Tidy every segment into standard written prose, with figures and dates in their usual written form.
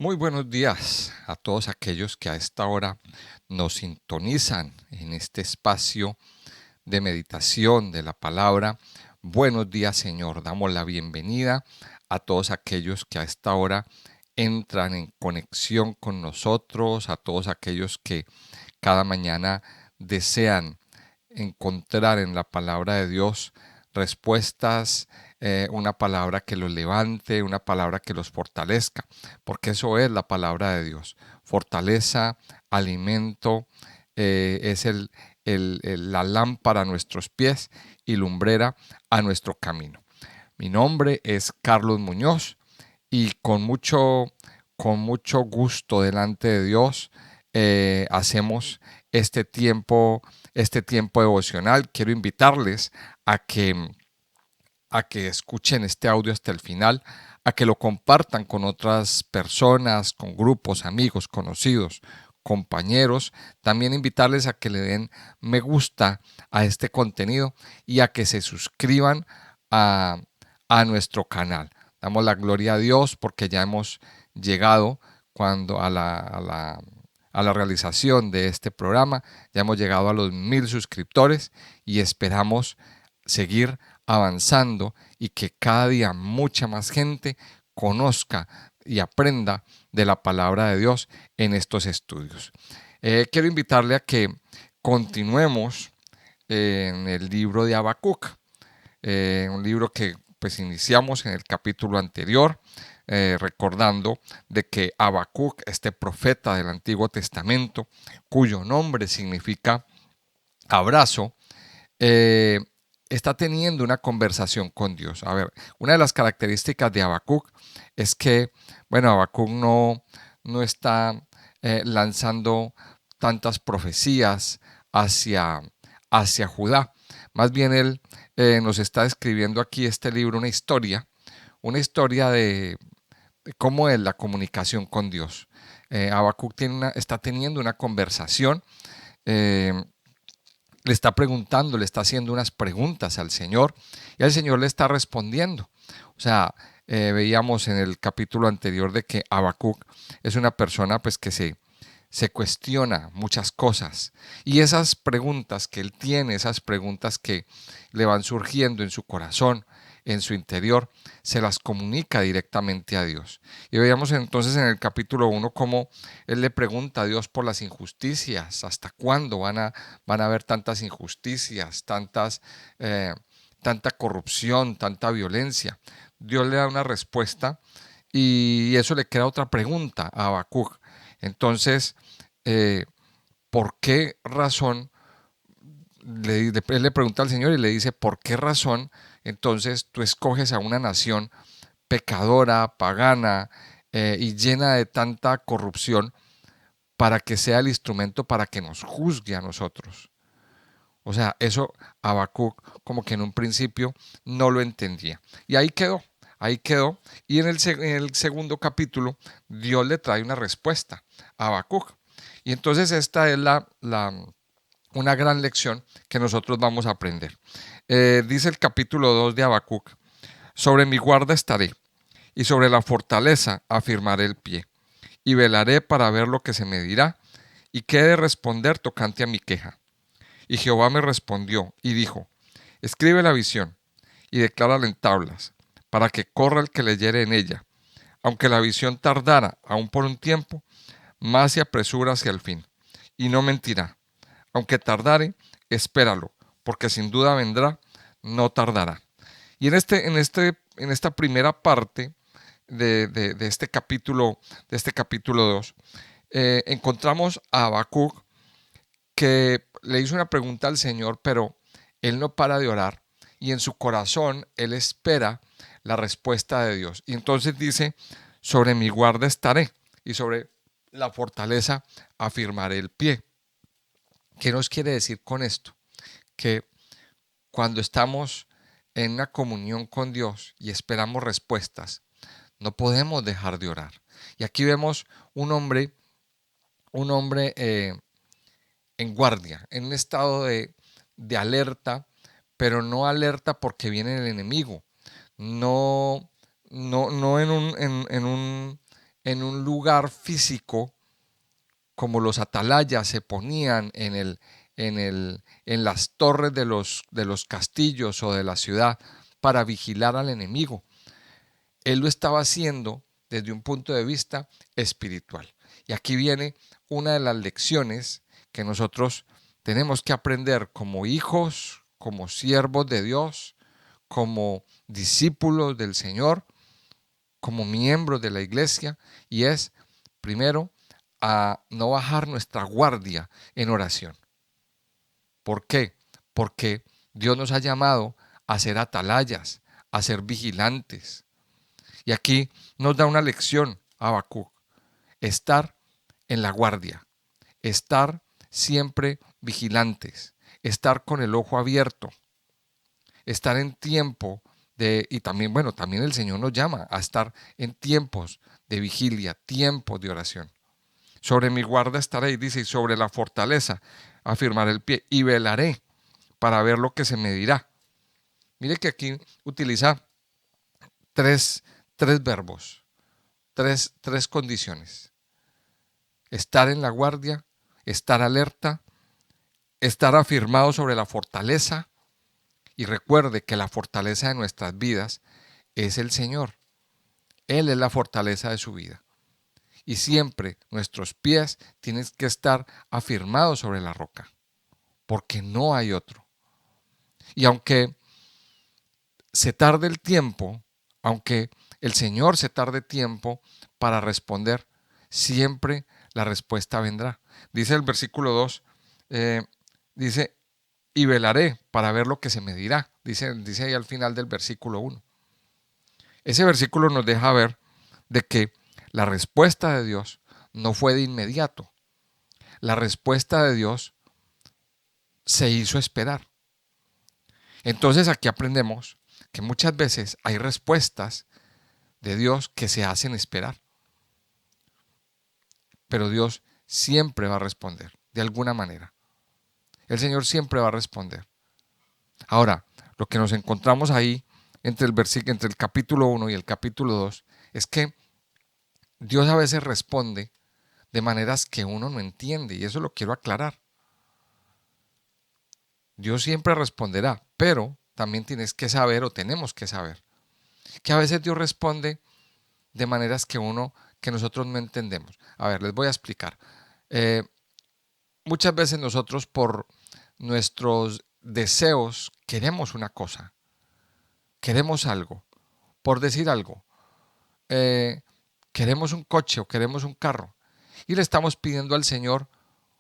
Muy buenos días a todos aquellos que a esta hora nos sintonizan en este espacio de meditación de la palabra. Buenos días, Señor. Damos la bienvenida a todos aquellos que a esta hora entran en conexión con nosotros, a todos aquellos que cada mañana desean encontrar en la palabra de Dios respuestas, una palabra que los levante, una palabra que los fortalezca, porque eso es la palabra de Dios. Fortaleza, alimento, es la lámpara a nuestros pies y lumbrera a nuestro camino. Mi nombre es Carlos Muñoz y con mucho gusto delante de Dios hacemos este tiempo, este tiempo devocional. Quiero invitarles a que, a que escuchen este audio hasta el final, a que lo compartan con otras personas, con grupos, amigos, conocidos, compañeros. También invitarles a que le den me gusta a este contenido y a que se suscriban a, a nuestro canal. Damos la gloria a Dios porque ya hemos llegado cuando a la realización de este programa. Ya hemos llegado a los 1000 suscriptores y esperamos seguir avanzando y que cada día mucha más gente conozca y aprenda de la palabra de Dios en estos estudios. Quiero invitarle a que continuemos en el libro de Habacuc, un libro que pues iniciamos en el capítulo anterior, recordando de que Habacuc, este profeta del Antiguo Testamento, cuyo nombre significa abrazo, eh, está teniendo una conversación con Dios. A ver, una de las características de Habacuc es que, bueno, Habacuc no está lanzando tantas profecías hacia, hacia Judá. Más bien él nos está escribiendo aquí este libro una historia de cómo es la comunicación con Dios. Habacuc está teniendo una conversación, eh, le está preguntando, le está haciendo unas preguntas al Señor y el Señor le está respondiendo. O sea, veíamos en el capítulo anterior de que Habacuc es una persona pues que se cuestiona muchas cosas y esas preguntas que él tiene, esas preguntas que le van surgiendo en su corazón, en su interior, se las comunica directamente a Dios. Y veíamos entonces en el capítulo 1 cómo él le pregunta a Dios por las injusticias, hasta cuándo van a haber tantas injusticias, eh, tanta corrupción, tanta violencia. Dios le da una respuesta y eso le queda otra pregunta a Habacuc. Entonces, eh, ¿por qué razón? Él le pregunta al Señor y le dice, ¿por qué razón entonces tú escoges a una nación pecadora, pagana y llena de tanta corrupción para que sea el instrumento para que nos juzgue a nosotros? O sea, eso Habacuc como que en un principio no lo entendía. Y ahí quedó, ahí quedó. Y en el segundo capítulo Dios le trae una respuesta a Habacuc. Y entonces esta es una gran lección que nosotros vamos a aprender. Dice el capítulo 2 de Habacuc, sobre mi guarda estaré y sobre la fortaleza afirmaré el pie y velaré para ver lo que se me dirá y qué he de responder tocante a mi queja. Y Jehová me respondió y dijo, escribe la visión y declárala en tablas, para que corra el que leyere en ella. Aunque la visión tardara aún por un tiempo, más se apresura hacia el fin, y no mentirá. Aunque tardare, espéralo, porque sin duda vendrá, no tardará. Y en esta primera parte de este capítulo 2, encontramos a Habacuc que le hizo una pregunta al Señor, pero él no para de orar y en su corazón él espera la respuesta de Dios. Y entonces dice, sobre mi guarda estaré y sobre la fortaleza afirmaré el pie. ¿Qué nos quiere decir con esto? Que cuando estamos en una comunión con Dios y esperamos respuestas, no podemos dejar de orar. Y aquí vemos un hombre en guardia, en un estado de alerta, pero no alerta porque viene el enemigo, no, no en en un lugar físico, como los atalayas se ponían en las torres de los castillos o de la ciudad para vigilar al enemigo. Él lo estaba haciendo desde un punto de vista espiritual. Y aquí viene una de las lecciones que nosotros tenemos que aprender como hijos, como siervos de Dios, como discípulos del Señor, como miembros de la iglesia, y es, primero, a no bajar nuestra guardia en oración. ¿Por qué? Porque Dios nos ha llamado a ser atalayas, a ser vigilantes. Y aquí nos da una lección Habacuc: estar en la guardia, estar siempre vigilantes, estar con el ojo abierto, estar en tiempo y también, bueno, también el Señor nos llama a estar en tiempos de vigilia, tiempos de oración. Sobre mi guarda estaré, dice, y sobre la fortaleza afirmaré el pie, y velaré para ver lo que se me dirá. Mire que aquí utiliza tres verbos, tres condiciones: estar en la guardia, estar alerta, estar afirmado sobre la fortaleza. Y recuerde que la fortaleza de nuestras vidas es el Señor. Él es la fortaleza de su vida. Y siempre nuestros pies tienen que estar afirmados sobre la roca, porque no hay otro. Y aunque se tarde el tiempo, aunque el Señor se tarde tiempo para responder, siempre la respuesta vendrá. Dice el versículo 2, dice, y velaré para ver lo que se me dirá. Dice ahí al final del versículo 1. Ese versículo nos deja ver de que la respuesta de Dios no fue de inmediato. La respuesta de Dios se hizo esperar. Entonces aquí aprendemos que muchas veces hay respuestas de Dios que se hacen esperar. Pero Dios siempre va a responder, de alguna manera. El Señor siempre va a responder. Ahora, lo que nos encontramos ahí entre el capítulo 1 y el capítulo 2 es que Dios a veces responde de maneras que uno no entiende, y eso lo quiero aclarar. Dios siempre responderá, pero también tienes que saber, o tenemos que saber, que a veces Dios responde de maneras que nosotros no entendemos. A ver, les voy a explicar. Muchas veces nosotros, por nuestros deseos, queremos una cosa, queremos algo, por decir algo. Queremos un coche o queremos un carro y le estamos pidiendo al Señor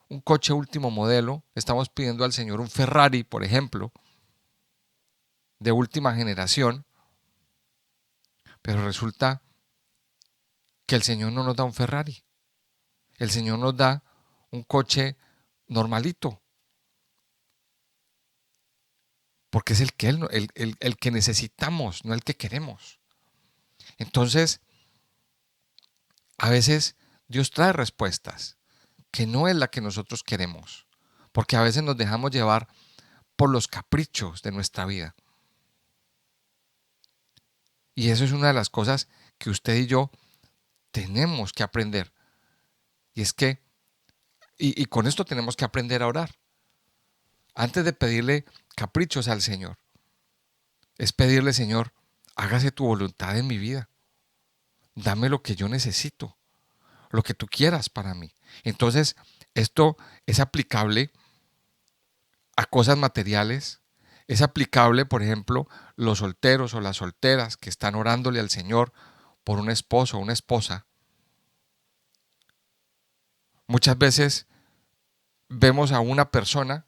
un coche último modelo, estamos pidiendo al Señor un Ferrari, por ejemplo, de última generación, pero resulta que el Señor no nos da un Ferrari, el Señor nos da un coche normalito, porque es el que necesitamos, no el que queremos. Entonces, a veces Dios trae respuestas que no es la que nosotros queremos, porque a veces nos dejamos llevar por los caprichos de nuestra vida. Y eso es una de las cosas que usted y yo tenemos que aprender. Y es que, y con esto tenemos que aprender a orar. Antes de pedirle caprichos al Señor, es pedirle: Señor, hágase tu voluntad en mi vida. Dame lo que yo necesito, lo que tú quieras para mí. Entonces, esto es aplicable a cosas materiales. Es aplicable, por ejemplo, los solteros o las solteras que están orándole al Señor por un esposo o una esposa. Muchas veces vemos a una persona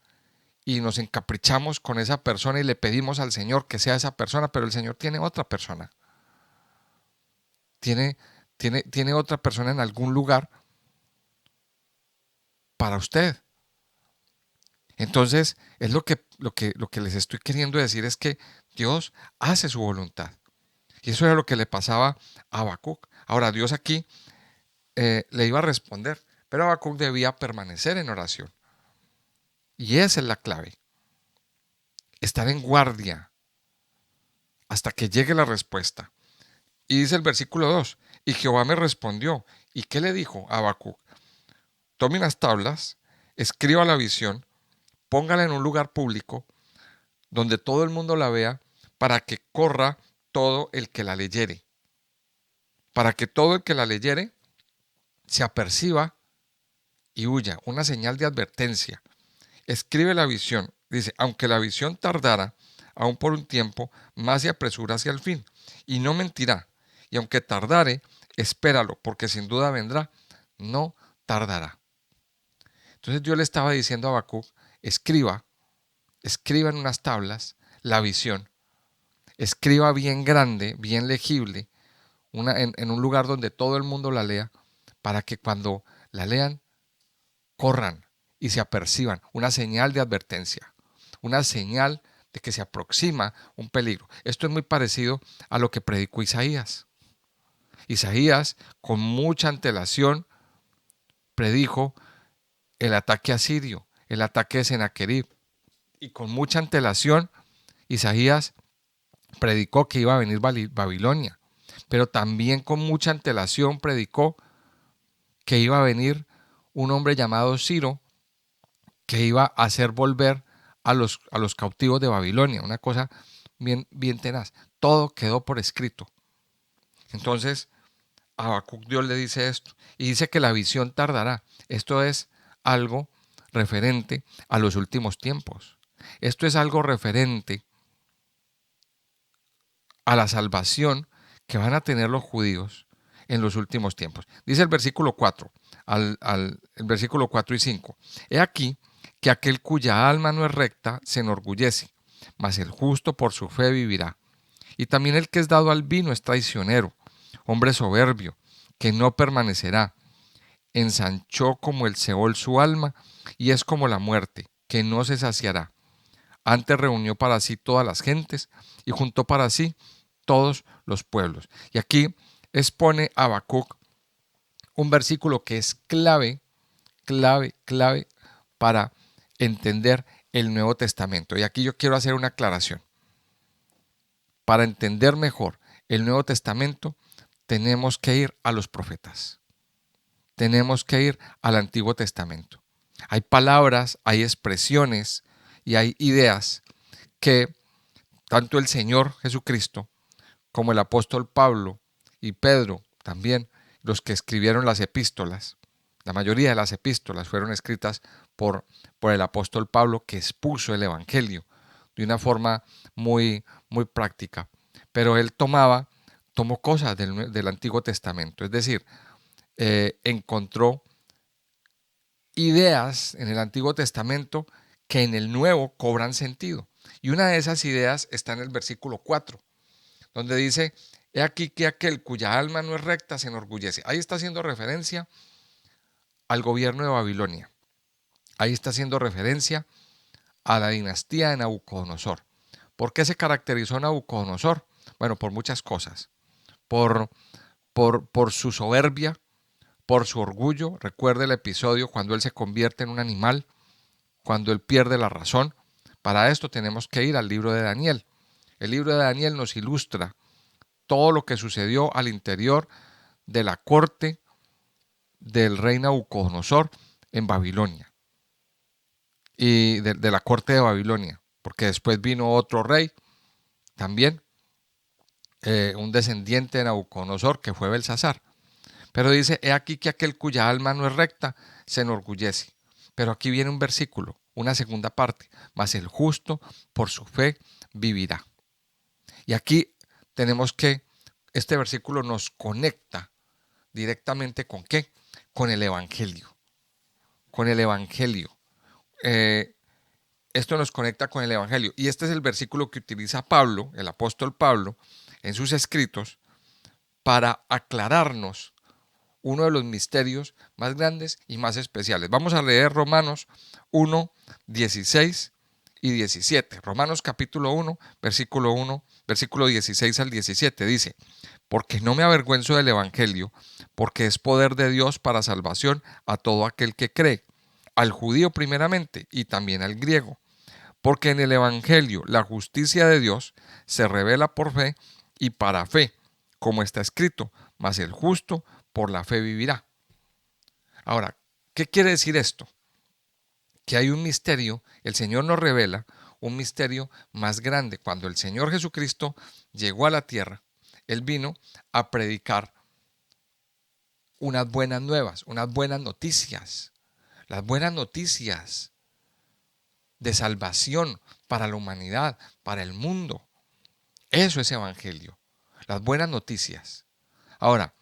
y nos encaprichamos con esa persona y le pedimos al Señor que sea esa persona, pero el Señor tiene otra persona. Tiene otra persona en algún lugar para usted. Entonces, es lo que les estoy queriendo decir, es que Dios hace su voluntad. Y eso era lo que le pasaba a Habacuc. Ahora, Dios aquí le iba a responder, pero Habacuc debía permanecer en oración. Y esa es la clave. Estar en guardia hasta que llegue la respuesta. Y dice el versículo 2, Y Jehová me respondió. ¿Y qué le dijo a Habacuc? Tome unas tablas, escriba la visión, póngala en un lugar público donde todo el mundo la vea, para que corra todo el que la leyere. Para que todo el que la leyere se aperciba y huya. Una señal de advertencia. Escribe la visión. Dice, aunque la visión tardara, aún por un tiempo, más se apresura hacia el fin. Y no mentirá. Y aunque tardare, espéralo, porque sin duda vendrá. No tardará. Entonces Dios le estaba diciendo a Habacuc, escriba en unas tablas la visión. Escriba bien grande, bien legible, en un lugar donde todo el mundo la lea, para que cuando la lean, corran y se aperciban. Una señal de advertencia, una señal de que se aproxima un peligro. Esto es muy parecido a lo que predicó Isaías. Isaías, con mucha antelación, predijo el ataque asirio, el ataque de Sennacherib. Y con mucha antelación, Isaías predicó que iba a venir Babilonia. Pero también con mucha antelación predicó que iba a venir un hombre llamado Ciro, que iba a hacer volver a los cautivos de Babilonia. Una cosa bien, bien tenaz. Todo quedó por escrito. Entonces, a Habacuc Dios le dice esto. Y dice que la visión tardará. Esto es algo referente a los últimos tiempos. Esto es algo referente a la salvación que van a tener los judíos en los últimos tiempos. Dice el versículo 4, el versículo 4 y 5. He aquí que aquel cuya alma no es recta se enorgullece, mas el justo por su fe vivirá. Y también el que es dado al vino es traicionero, hombre soberbio, que no permanecerá. Ensanchó como el Seol su alma, y es como la muerte, que no se saciará. Antes reunió para sí todas las gentes, y juntó para sí todos los pueblos. Y aquí expone Habacuc un versículo que es clave para entender el Nuevo Testamento. Y aquí yo quiero hacer una aclaración. Para entender mejor el Nuevo Testamento, tenemos que ir a los profetas. Tenemos que ir al Antiguo Testamento. Hay palabras, hay expresiones y hay ideas que tanto el Señor Jesucristo como el apóstol Pablo y Pedro también, los que escribieron las epístolas, la mayoría de las epístolas fueron escritas por el apóstol Pablo, que expuso el Evangelio de una forma muy, muy práctica. Pero él tomó cosas del Antiguo Testamento, es decir, encontró ideas en el Antiguo Testamento que en el Nuevo cobran sentido. Y una de esas ideas está en el versículo 4, donde dice, he aquí que aquel cuya alma no es recta se enorgullece. Ahí está haciendo referencia al gobierno de Babilonia. Ahí está haciendo referencia a la dinastía de Nabucodonosor. ¿Por qué se caracterizó Nabucodonosor? Bueno, por muchas cosas. Por su soberbia, por su orgullo. Recuerde el episodio cuando él se convierte en un animal, cuando él pierde la razón. Para esto tenemos que ir al libro de Daniel. El libro de Daniel nos ilustra todo lo que sucedió al interior de la corte del rey Nabucodonosor en Babilonia y de la corte de Babilonia, porque después vino otro rey también, un descendiente de Nabucodonosor que fue Belsasar. Pero dice, he aquí que aquel cuya alma no es recta se enorgullece. Pero aquí viene un versículo, una segunda parte, mas el justo por su fe vivirá. Y aquí tenemos que, este versículo nos conecta directamente ¿con qué? Con el Evangelio. Con el Evangelio. Esto nos conecta con el Evangelio. Y este es el versículo que utiliza Pablo, el apóstol Pablo, en sus escritos, para aclararnos uno de los misterios más grandes y más especiales. Vamos a leer Romanos 1, 16 y 17. Romanos capítulo 1, versículo 16 al 17 dice, porque no me avergüenzo del Evangelio, porque es poder de Dios para salvación a todo aquel que cree, al judío primeramente y también al griego. Porque en el Evangelio la justicia de Dios se revela por fe y para fe, como está escrito, mas el justo por la fe vivirá. Ahora, ¿qué quiere decir esto? Que hay un misterio, el Señor nos revela un misterio más grande. Cuando el Señor Jesucristo llegó a la tierra, Él vino a predicar unas buenas nuevas, unas buenas noticias, las buenas noticias de salvación para la humanidad, para el mundo. Eso es evangelio, las buenas noticias. Ahora,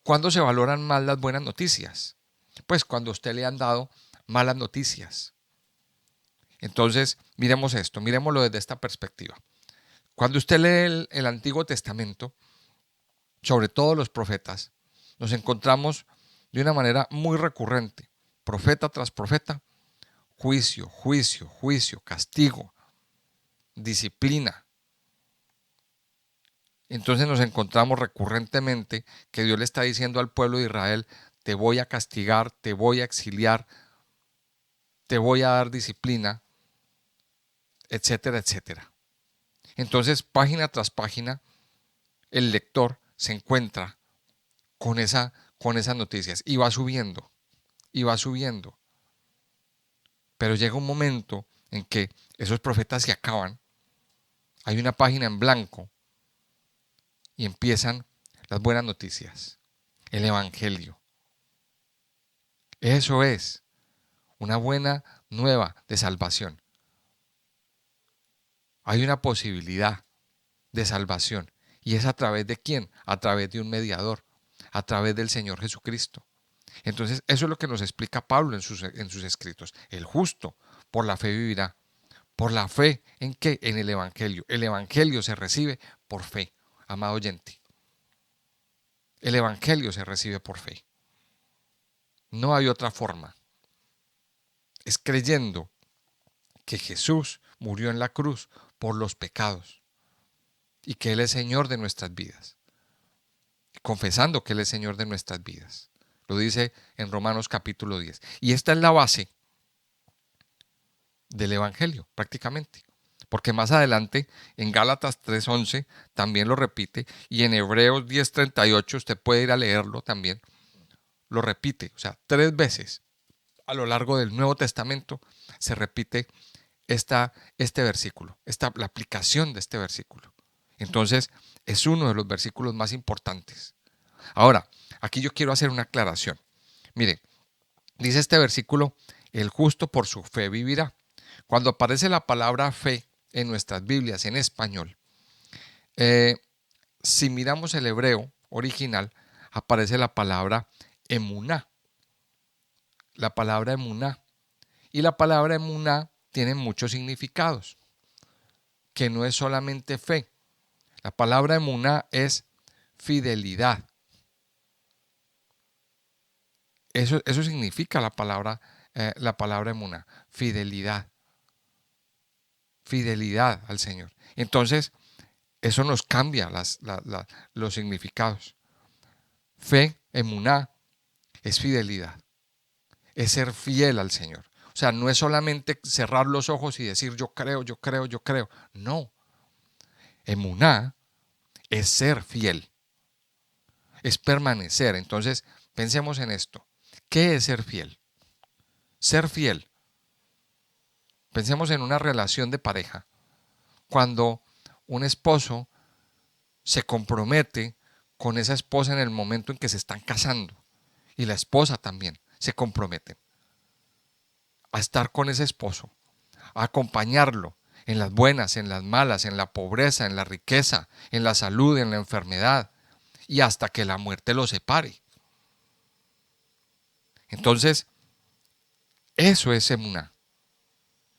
¿cuándo se valoran más las buenas noticias? Pues cuando a usted le han dado malas noticias. Entonces, miremos esto, miremoslo desde esta perspectiva. Cuando usted lee el Antiguo Testamento, sobre todo los profetas, nos encontramos de una manera muy recurrente, profeta tras profeta, juicio, juicio, juicio, castigo, disciplina. Entonces nos encontramos recurrentemente que Dios le está diciendo al pueblo de Israel, te voy a castigar, te voy a exiliar, te voy a dar disciplina, etcétera, etcétera. Entonces, página tras página, el lector se encuentra con esas noticias y va subiendo, y va subiendo. Pero llega un momento en que esos profetas se acaban, hay una página en blanco y empiezan las buenas noticias, el evangelio. Eso es una buena nueva de salvación. Hay una posibilidad de salvación. ¿Y es a través de quién? A través de un mediador, a través del Señor Jesucristo. Entonces, eso es lo que nos explica Pablo en sus escritos. El justo por la fe vivirá. ¿Por la fe en qué? En el Evangelio. El Evangelio se recibe por fe, amado oyente. El Evangelio se recibe por fe. No hay otra forma. Es creyendo que Jesús murió en la cruz por los pecados y que Él es Señor de nuestras vidas. Confesando que Él es Señor de nuestras vidas. Lo dice en Romanos capítulo 10. Y esta es la base del Evangelio, prácticamente. Porque más adelante, en Gálatas 3:11, también lo repite, y en Hebreos 10:38, usted puede ir a leerlo también, lo repite, o sea, 3 veces a lo largo del Nuevo Testamento se repite este versículo, la aplicación de este versículo. Entonces, es uno de los versículos más importantes. Ahora, aquí yo quiero hacer una aclaración. Mire, dice este versículo, el justo por su fe vivirá. Cuando aparece la palabra fe en nuestras Biblias en español, si miramos el hebreo original, aparece la palabra emuná. La palabra emuná. Y la palabra emuná tiene muchos significados, que no es solamente fe. La palabra emuná es fidelidad. Eso significa la palabra emuná, fidelidad. Fidelidad al Señor. Entonces, eso nos cambia los significados. Fe, emuná, es fidelidad. Es ser fiel al Señor. O sea, no es solamente cerrar los ojos y decir yo creo, yo creo, yo creo. No. Emuná es ser fiel. Es permanecer. Entonces, pensemos en esto. ¿Qué es ser fiel? Ser fiel. Pensemos en una relación de pareja. Cuando un esposo se compromete con esa esposa en el momento en que se están casando y la esposa también se compromete a estar con ese esposo, a acompañarlo en las buenas, en las malas, en la pobreza, en la riqueza, en la salud, en la enfermedad y hasta que la muerte los separe. Entonces, eso es emuná.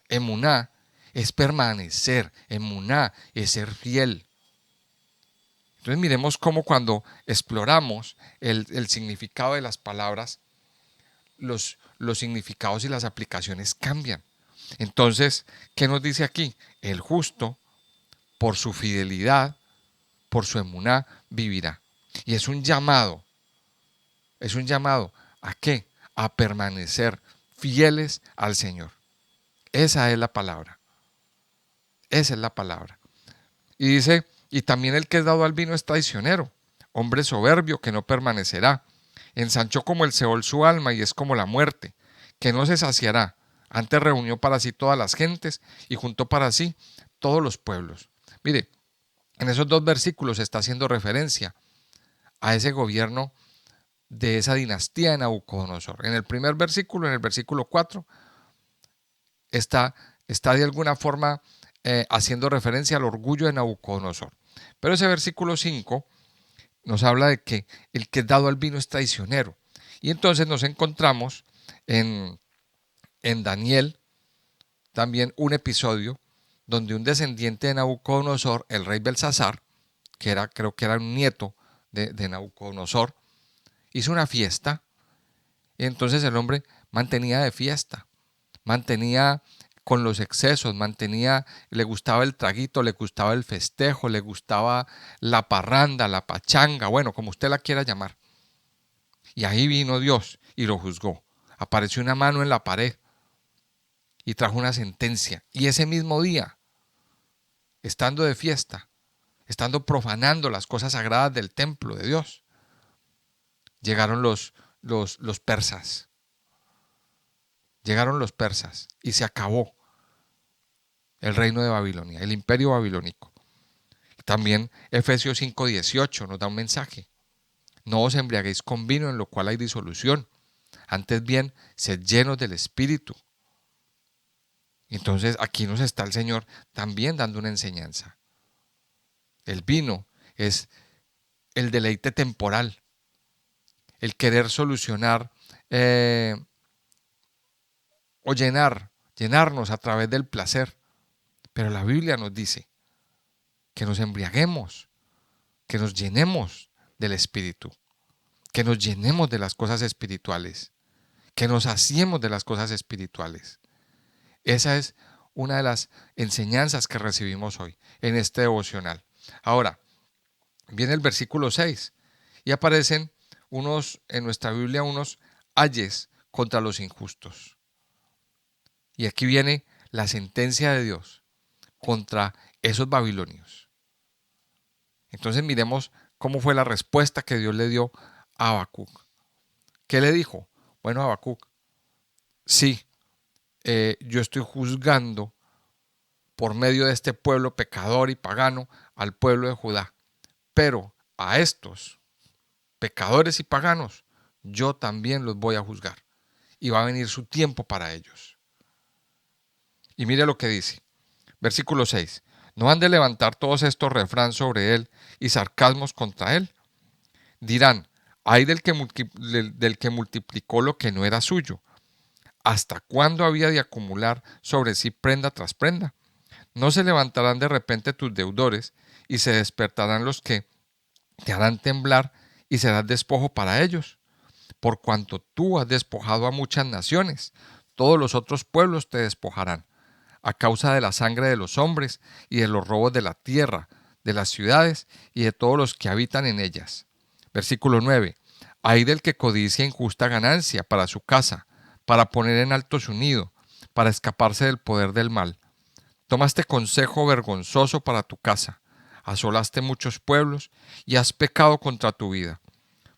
Emuná es permanecer, emuná es ser fiel. Entonces miremos cómo cuando exploramos el significado de las palabras, los significados y las aplicaciones cambian. Entonces, ¿qué nos dice aquí? El justo, por su fidelidad, por su emuná, vivirá. Y es un llamado. ¿A qué? A permanecer fieles al Señor. Esa es la palabra. Esa es la palabra. Y dice Y también el que es dado al vino es traicionero, hombre soberbio que no permanecerá. Ensanchó como el Seol su alma y es como la muerte, que no se saciará. Antes reunió para sí todas las gentes y juntó para sí todos los pueblos. Mire, en esos dos versículos está haciendo referencia a ese gobierno de esa dinastía de Nabucodonosor. En el primer versículo, en el versículo 4, está, está de alguna forma haciendo referencia al orgullo de Nabucodonosor. Pero ese versículo 5 nos habla de que el que es dado al vino es traicionero. Y entonces nos encontramos en Daniel también un episodio donde un descendiente de Nabucodonosor, el rey Belsasar, que era, creo que era un nieto de Nabucodonosor, hizo una fiesta y entonces el hombre mantenía de fiesta, mantenía con los excesos, mantenía, le gustaba el traguito, le gustaba el festejo, le gustaba la parranda, la pachanga, bueno, como usted la quiera llamar. Y ahí vino Dios y lo juzgó. Apareció una mano en la pared y trajo una sentencia. Y ese mismo día, estando de fiesta, estando profanando las cosas sagradas del templo de Dios, llegaron los persas. Llegaron los persas y se acabó el reino de Babilonia, el imperio babilónico. También Efesios 5:18 nos da un mensaje. No os embriaguéis con vino en lo cual hay disolución. Antes bien, sed llenos del Espíritu. Entonces aquí nos está el Señor también dando una enseñanza. El vino es el deleite temporal, el querer solucionar o llenarnos a través del placer. Pero la Biblia nos dice que nos embriaguemos, que nos llenemos del Espíritu, que nos llenemos de las cosas espirituales, que nos saciemos de las cosas espirituales. Esa es una de las enseñanzas que recibimos hoy en este devocional. Ahora, viene el versículo 6 y aparecen en nuestra Biblia unos ayes contra los injustos. Y aquí viene la sentencia de Dios contra esos babilonios. Entonces miremos cómo fue la respuesta que Dios le dio a Habacuc. ¿Qué le dijo? Bueno, Habacuc, sí, yo estoy juzgando por medio de este pueblo pecador y pagano al pueblo de Judá. Pero a estos pecadores y paganos yo también los voy a juzgar. Y va a venir su tiempo para ellos. Y mire lo que dice. Versículo 6. ¿No han de levantar todos estos refrán sobre él y sarcasmos contra él? Dirán, hay del que multiplicó lo que no era suyo. ¿Hasta cuándo había de acumular sobre sí prenda tras prenda? No se levantarán de repente tus deudores y se despertarán los que te harán temblar y serás despojo para ellos. Por cuanto tú has despojado a muchas naciones, todos los otros pueblos te despojarán, a causa de la sangre de los hombres y de los robos de la tierra, de las ciudades y de todos los que habitan en ellas. Versículo 9. Ay del que codicia injusta ganancia para su casa, para poner en alto su nido, para escaparse del poder del mal. Tomaste consejo vergonzoso para tu casa, asolaste muchos pueblos y has pecado contra tu vida,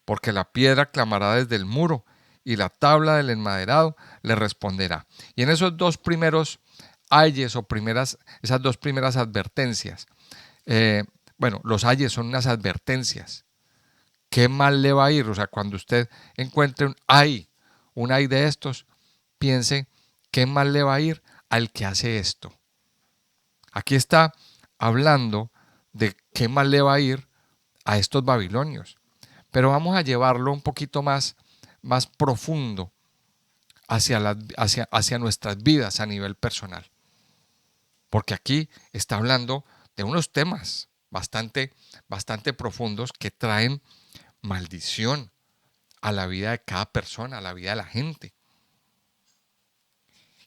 porque la piedra clamará desde el muro y la tabla del enmaderado le responderá. Y en esos dos primeros ayes o esas dos primeras advertencias, bueno, los ayes son unas advertencias. ¿Qué mal le va a ir? O sea, cuando usted encuentre un ay de estos, piense, ¿qué mal le va a ir al que hace esto? Aquí está hablando de qué mal le va a ir a estos babilonios. Pero vamos a llevarlo un poquito más profundo hacia nuestras vidas a nivel personal. Porque aquí está hablando de unos temas bastante profundos que traen maldición a la vida de cada persona, a la vida de la gente.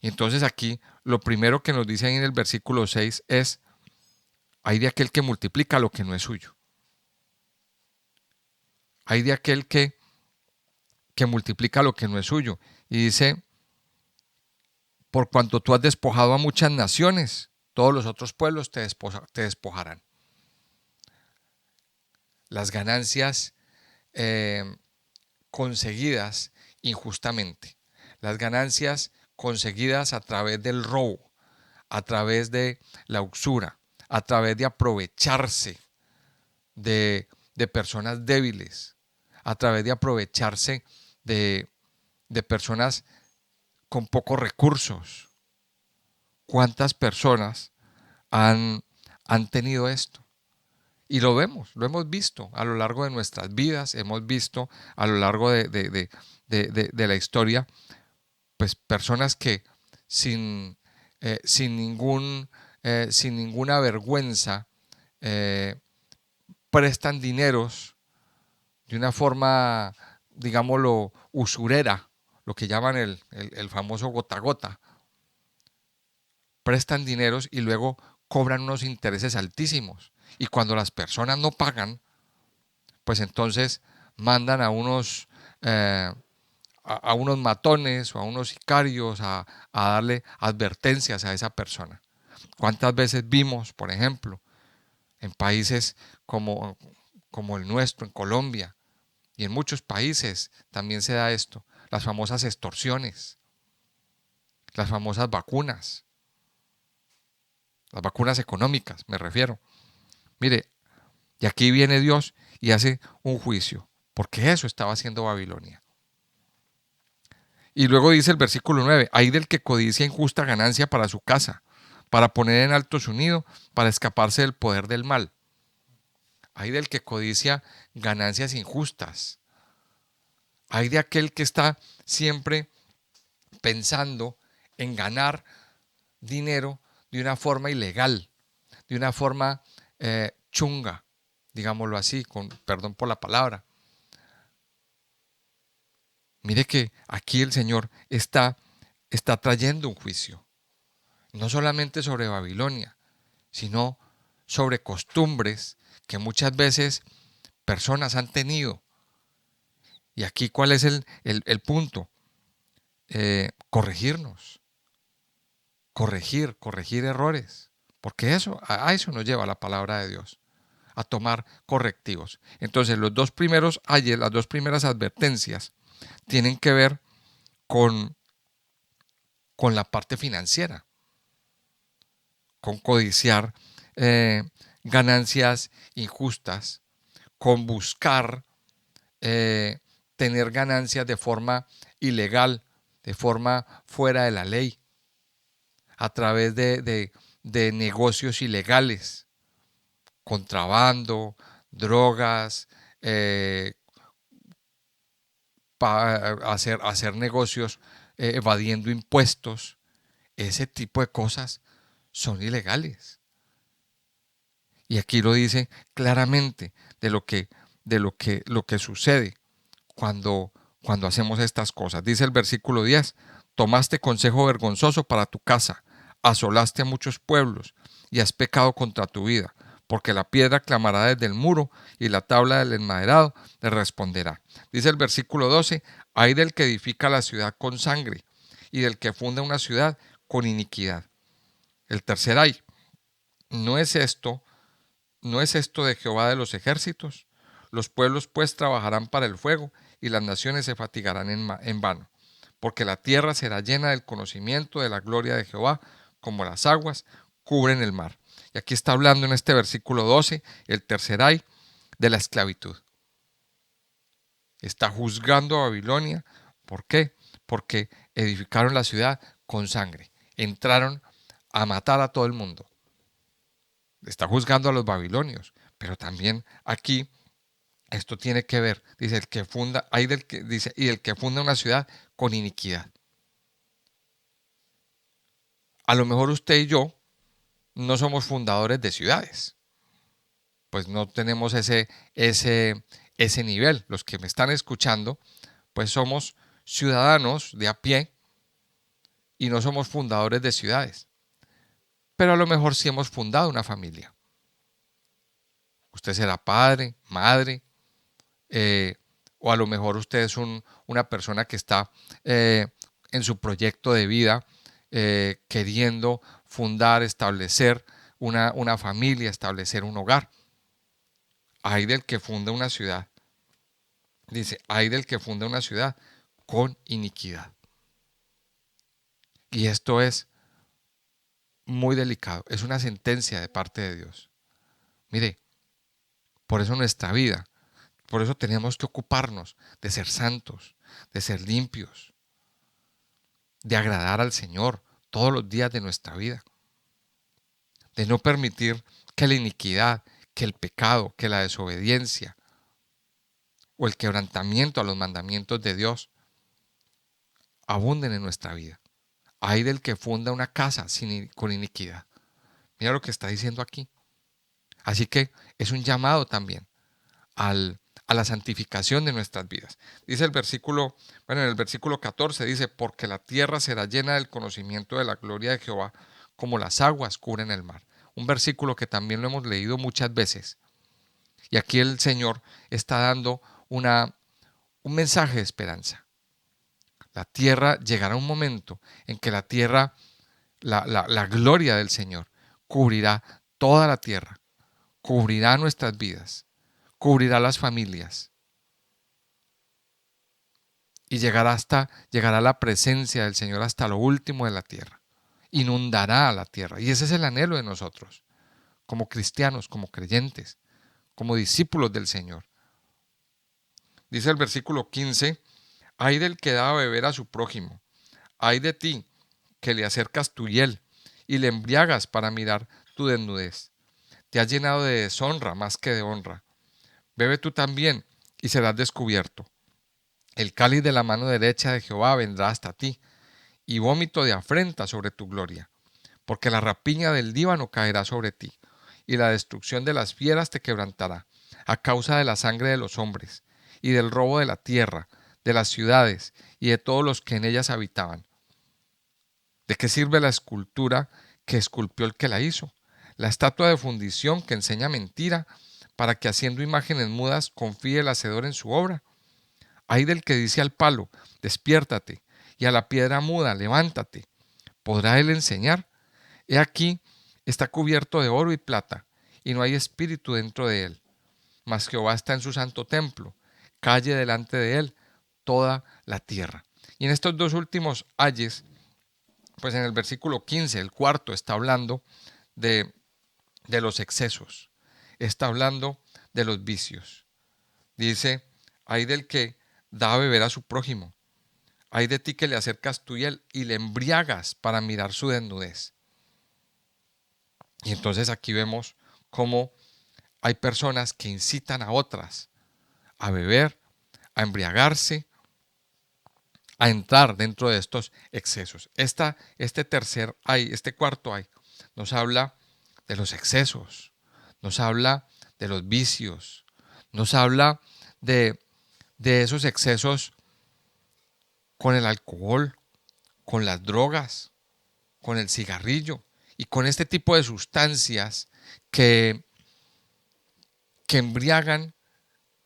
Y entonces aquí lo primero que nos dice ahí en el versículo 6 es, hay de aquel que multiplica lo que no es suyo. Hay de aquel que multiplica lo que no es suyo. Y dice, por cuanto tú has despojado a muchas naciones, todos los otros pueblos te despojarán. las ganancias eh, conseguidas injustamente, las ganancias conseguidas a través del robo, a través de la usura, a través de aprovecharse de personas débiles, a través de aprovecharse de, de personas con pocos recursos. ¿Cuántas personas han tenido esto? Y lo hemos visto a lo largo de nuestras vidas, hemos visto a lo largo de la historia, pues personas que sin, sin, ningún, sin ninguna vergüenza eh, prestan dineros de una forma, digámoslo, usurera, lo que llaman el famoso gota a gota. Prestan dineros y luego cobran unos intereses altísimos. Y cuando las personas no pagan, pues entonces mandan a unos matones o a unos sicarios a darle advertencias a esa persona. ¿Cuántas veces vimos, por ejemplo, en países como el nuestro, en Colombia, y en muchos países también se da esto, las famosas extorsiones, las famosas vacunas, las vacunas económicas, me refiero? Mire, y aquí viene Dios y hace un juicio, porque eso estaba haciendo Babilonia. Y luego dice el versículo 9: hay del que codicia injusta ganancia para su casa, para poner en alto su nido, para escaparse del poder del mal. Hay del que codicia ganancias injustas. Hay de aquel que está siempre pensando en ganar dinero de una forma ilegal, de una forma chunga, digámoslo así, con perdón por la palabra. Mire que aquí el Señor está trayendo un juicio, no solamente sobre Babilonia, sino sobre costumbres que muchas veces personas han tenido. Y aquí, ¿cuál es el punto? Corregirnos, corregir errores, porque a eso nos lleva la palabra de Dios, a tomar correctivos. Entonces, las dos primeras advertencias tienen que ver con, con la parte financiera, con codiciar eh, ganancias injustas, con buscar eh, tener ganancias de forma ilegal, de forma fuera de la ley, a través de negocios ilegales, contrabando, drogas, hacer negocios evadiendo impuestos. Ese tipo de cosas son ilegales. Y aquí lo dice claramente lo que sucede cuando hacemos estas cosas. Dice el versículo 10: tomaste consejo vergonzoso para tu casa, asolaste a muchos pueblos y has pecado contra tu vida, porque la piedra clamará desde el muro y la tabla del enmaderado le responderá. Dice el versículo 12: hay del que edifica la ciudad con sangre y del que funda una ciudad con iniquidad. El tercer ay: ¿no es esto ¿No es esto de Jehová de los ejércitos? Los pueblos pues trabajarán para el fuego y las naciones se fatigarán en vano, porque la tierra será llena del conocimiento de la gloria de Jehová, como las aguas cubren el mar. Y aquí está hablando en este versículo 12, el tercer ay, de la esclavitud. Está juzgando a Babilonia. ¿Por qué? Porque edificaron la ciudad con sangre. Entraron a matar a todo el mundo. Está juzgando a los babilonios, pero también aquí esto tiene que ver, dice el que funda, hay del que dice, y el que funda una ciudad con iniquidad. A lo mejor usted y yo no somos fundadores de ciudades, pues no tenemos ese nivel. Los que me están escuchando, pues somos ciudadanos de a pie y no somos fundadores de ciudades, pero a lo mejor sí hemos fundado una familia. Usted será padre, madre, eh, o a lo mejor usted es una persona que está en su proyecto de vida queriendo fundar, establecer una familia, establecer un hogar. Ay del que funda una ciudad. Dice, ay del que funda una ciudad con iniquidad. Y esto es muy delicado. Es una sentencia de parte de Dios. Mire, por eso nuestra vida, por eso tenemos que ocuparnos de ser santos, de ser limpios, de agradar al Señor todos los días de nuestra vida, de no permitir que la iniquidad, que el pecado, que la desobediencia o el quebrantamiento a los mandamientos de Dios abunden en nuestra vida. Ay del que funda una casa con iniquidad. Mira lo que está diciendo aquí. Así que es un llamado también a la santificación de nuestras vidas. Dice el versículo, bueno, en el versículo 14 dice, porque la tierra será llena del conocimiento de la gloria de Jehová, como las aguas cubren el mar. Un versículo que también lo hemos leído muchas veces. Y aquí el Señor está dando un mensaje de esperanza. La tierra, llegará un momento en que la tierra, la gloria del Señor, cubrirá toda la tierra, cubrirá nuestras vidas, cubrirá las familias y llegará la presencia del Señor hasta lo último de la tierra. Inundará a la tierra. Y ese es el anhelo de nosotros, como cristianos, como creyentes, como discípulos del Señor. Dice el versículo 15, ay del que da a beber a su prójimo, ay de ti que le acercas tu hiel y le embriagas para mirar tu desnudez. Te has llenado de deshonra más que de honra. Bebe tú también y serás descubierto. El cáliz de la mano derecha de Jehová vendrá hasta ti, y vómito de afrenta sobre tu gloria. Porque la rapiña del Líbano caerá sobre ti, y la destrucción de las fieras te quebrantará, a causa de la sangre de los hombres, y del robo de la tierra, de las ciudades, y de todos los que en ellas habitaban. ¿De qué sirve la escultura que esculpió el que la hizo? La estatua de fundición que enseña mentira, para que haciendo imágenes mudas confíe el hacedor en su obra. Ay del que dice al palo, despiértate, y a la piedra muda, levántate. ¿Podrá él enseñar? He aquí, está cubierto de oro y plata, y no hay espíritu dentro de él. Mas Jehová está en su santo templo, calle delante de él toda la tierra. Y en estos dos últimos ayes, pues en el versículo 15, el cuarto, está hablando de, de los excesos, está hablando de los vicios. Dice, ay del que da a beber a su prójimo, ay de ti que le acercas tu hiel y le embriagas para mirar su desnudez. Y entonces aquí vemos cómo hay personas que incitan a otras a beber, a embriagarse, a entrar dentro de estos excesos. Este cuarto ay, nos habla de los excesos, nos habla de los vicios, nos habla de, de esos excesos con el alcohol, con las drogas, con el cigarrillo y con este tipo de sustancias que, que embriagan,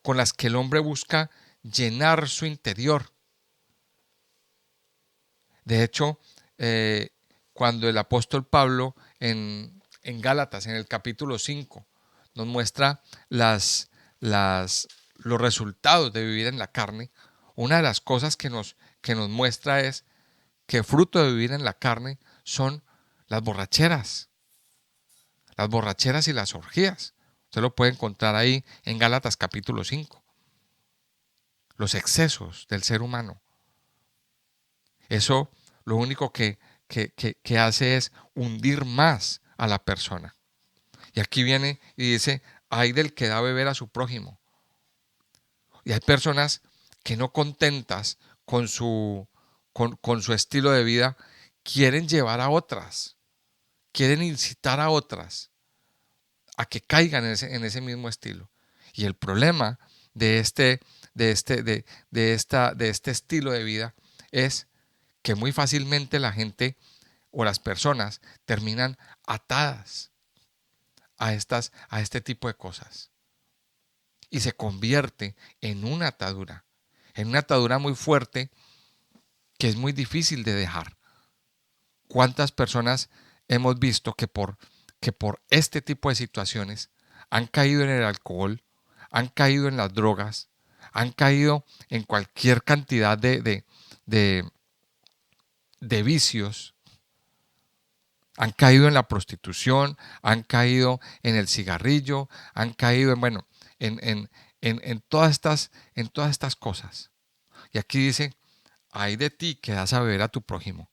con las que el hombre busca llenar su interior. De hecho, cuando el apóstol Pablo en Gálatas, en el capítulo 5, nos muestra los resultados de vivir en la carne, una de las cosas que nos muestra es que fruto de vivir en la carne son las borracheras y las orgías. Usted lo puede encontrar ahí en Gálatas capítulo 5. Los excesos del ser humano. Eso lo único que hace es hundir más a la persona. Y aquí viene y dice, ay del que da a beber a su prójimo. Y hay personas que no contentas con con su estilo de vida, quieren llevar a otras, quieren incitar a otras a que caigan en ese mismo estilo. Y el problema de de este estilo de vida es que muy fácilmente la gente o las personas terminan atadas a este tipo de cosas. Y se convierte en una atadura muy fuerte que es muy difícil de dejar. ¿Cuántas personas hemos visto que por este tipo de situaciones han caído en el alcohol, han caído en las drogas, han caído en cualquier cantidad de, de vicios, han caído en la prostitución, han caído en el cigarrillo, han caído en, bueno, en todas estas cosas. Y aquí dice, ay de ti que das a beber a tu prójimo,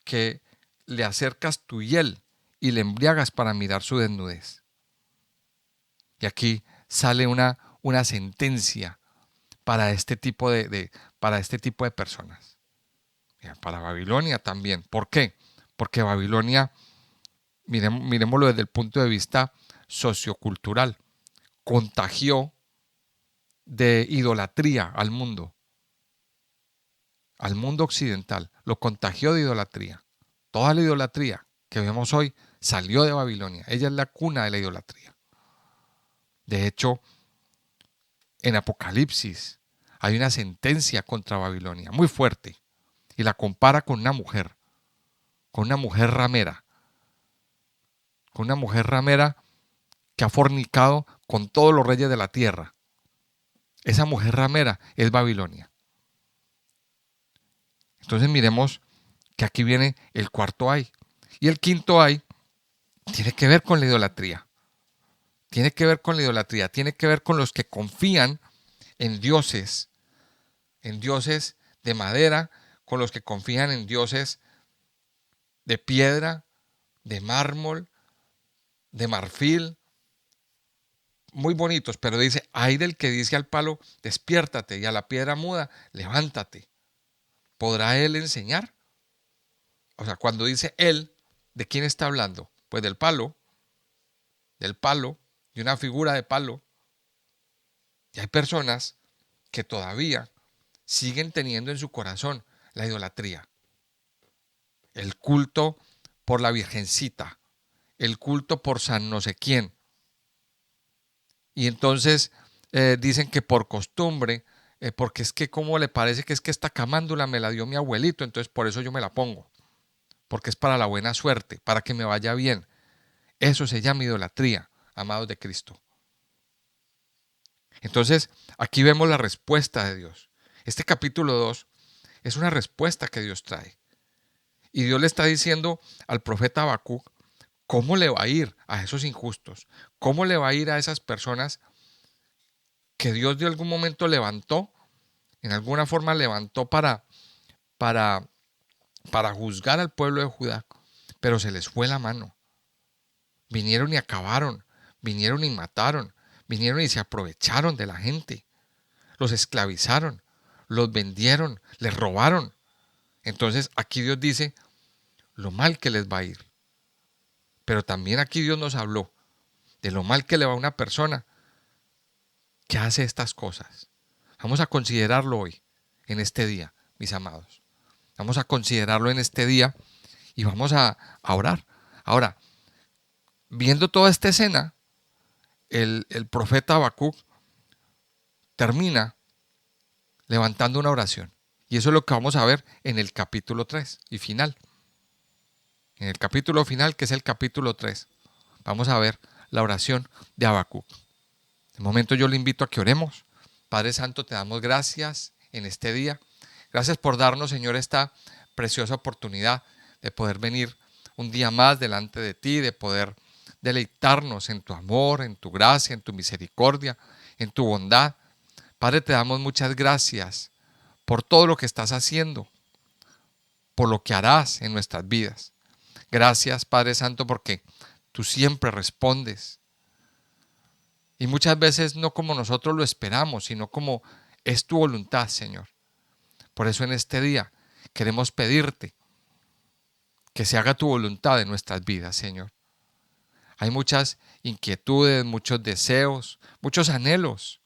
que le acercas tu hiel y le embriagas para mirar su desnudez. Y aquí sale una sentencia para este tipo para este tipo de personas. Para Babilonia también. ¿Por qué? Porque Babilonia, miremoslo desde el punto de vista sociocultural, contagió de idolatría al mundo occidental, lo contagió de idolatría. Toda la idolatría que vemos hoy salió de Babilonia. Ella es la cuna de la idolatría. De hecho, en Apocalipsis hay una sentencia contra Babilonia muy fuerte y la compara con una mujer ramera, que ha fornicado con todos los reyes de la tierra. Esa mujer ramera es Babilonia. Entonces miremos que aquí viene el cuarto ay. Y el quinto ay tiene que ver con la idolatría. Tiene que ver con la idolatría. Tiene que ver con los que confían en dioses de madera, con los que confían en dioses de piedra, de mármol, de marfil, muy bonitos, pero dice, ay del que dice al palo, despiértate, y a la piedra muda, levántate. ¿Podrá él enseñar? O sea, cuando dice él, ¿de quién está hablando? Pues del palo, de una figura de palo. Y hay personas que todavía siguen teniendo en su corazón la idolatría, el culto por la Virgencita, el culto por San no sé quién. Y entonces dicen que por costumbre, porque es que como le parece que es que esta camándula me la dio mi abuelito, entonces por eso yo me la pongo, porque es para la buena suerte, para que me vaya bien. Eso se llama idolatría, amados de Cristo. Entonces, aquí vemos la respuesta de Dios. Este capítulo 2 es una respuesta que Dios trae. Y Dios le está diciendo al profeta Habacuc cómo le va a ir a esos injustos, cómo le va a ir a esas personas que Dios de algún momento levantó, en alguna forma levantó para, para juzgar al pueblo de Judá, pero se les fue la mano. Vinieron y acabaron, vinieron y mataron, vinieron y se aprovecharon de la gente, los esclavizaron, los vendieron, les robaron. Entonces aquí Dios dice lo mal que les va a ir. Pero también aquí Dios nos habló de lo mal que le va a una persona que hace estas cosas. Vamos a considerarlo hoy, en este día, mis amados. Vamos a considerarlo en este día y vamos a orar. Ahora, viendo toda esta escena, el profeta Habacuc termina levantando una oración. Y eso es lo que vamos a ver en el capítulo 3 y final. En el capítulo final, que es el capítulo 3, vamos a ver la oración de Habacuc. De momento yo le invito a que oremos. Padre Santo, te damos gracias en este día. Gracias por darnos, Señor, esta preciosa oportunidad de poder venir un día más delante de ti, de poder deleitarnos en tu amor, en tu gracia, en tu misericordia, en tu bondad. Padre, te damos muchas gracias por todo lo que estás haciendo, por lo que harás en nuestras vidas. Gracias, Padre Santo, porque tú siempre respondes. Y muchas veces no como nosotros lo esperamos, sino como es tu voluntad, Señor. Por eso en este día queremos pedirte que se haga tu voluntad en nuestras vidas, Señor. Hay muchas inquietudes, muchos deseos, muchos anhelos,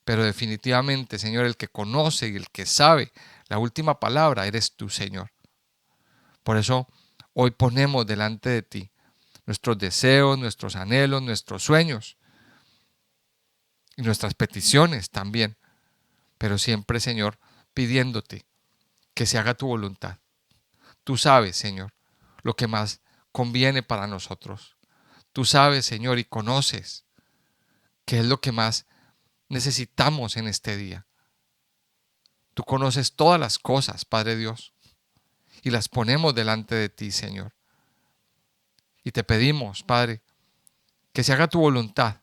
pero definitivamente, Señor, el que conoce y el que sabe la última palabra eres tú, Señor. Por eso hoy ponemos delante de ti nuestros deseos, nuestros anhelos, nuestros sueños y nuestras peticiones también, pero siempre, Señor, pidiéndote que se haga tu voluntad. Tú sabes, Señor, lo que más conviene para nosotros. Tú sabes, Señor, y conoces ¿Qué es lo que más necesitamos en este día? Tú conoces todas las cosas, Padre Dios, y las ponemos delante de ti, Señor. Y te pedimos, Padre, que se haga tu voluntad,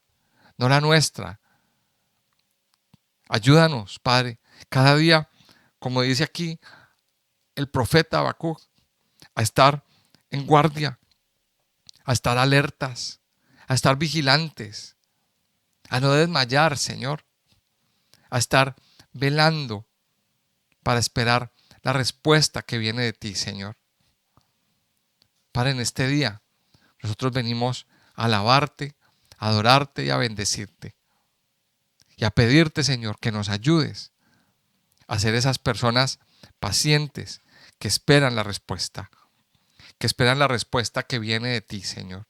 no la nuestra. Ayúdanos, Padre, cada día, como dice aquí el profeta Habacuc, a estar en guardia, a estar alertas, a estar vigilantes, a no desmayar, Señor, a estar velando para esperar la respuesta que viene de ti, Señor. Padre, en este día nosotros venimos a alabarte, a adorarte y a bendecirte. Y a pedirte, Señor, que nos ayudes a ser esas personas pacientes que esperan la respuesta. Que esperan la respuesta que viene de ti, Señor.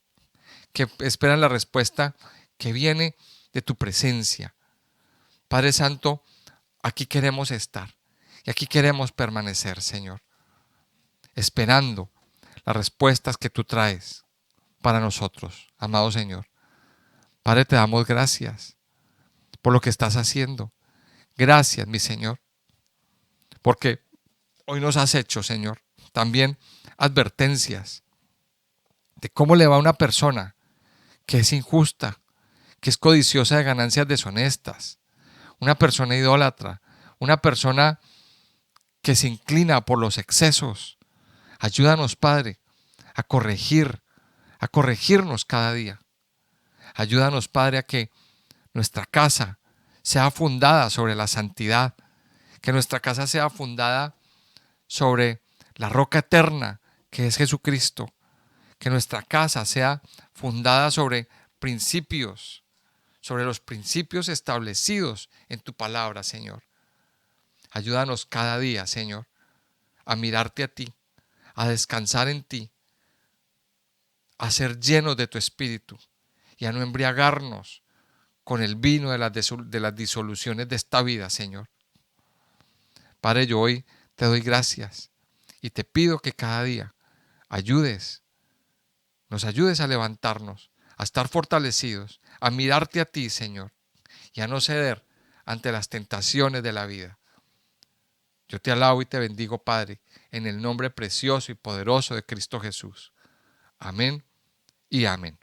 Que esperan la respuesta que viene de tu presencia. Padre Santo, aquí queremos estar y aquí queremos permanecer, Señor, esperando las respuestas que tú traes para nosotros, amado Señor. Padre, te damos gracias por lo que estás haciendo. Gracias, mi Señor, porque hoy nos has hecho, Señor, también advertencias de cómo le va a una persona que es injusta, que es codiciosa de ganancias deshonestas, una persona idólatra, una persona que se inclina por los excesos. Ayúdanos, Padre, a corregirnos cada día. Ayúdanos, Padre, a que nuestra casa sea fundada sobre la santidad, que nuestra casa sea fundada sobre la roca eterna que es Jesucristo, que nuestra casa sea fundada sobre principios, sobre los principios establecidos en tu palabra, Señor. Ayúdanos cada día, Señor, a mirarte a ti, a descansar en ti, a ser llenos de tu espíritu y a no embriagarnos con el vino de las disoluciones de esta vida, Señor. Padre, yo hoy te doy gracias y te pido que cada día nos ayudes a levantarnos, a estar fortalecidos, a mirarte a ti, Señor, y a no ceder ante las tentaciones de la vida. Yo te alabo y te bendigo, Padre, en el nombre precioso y poderoso de Cristo Jesús. Amén y amén.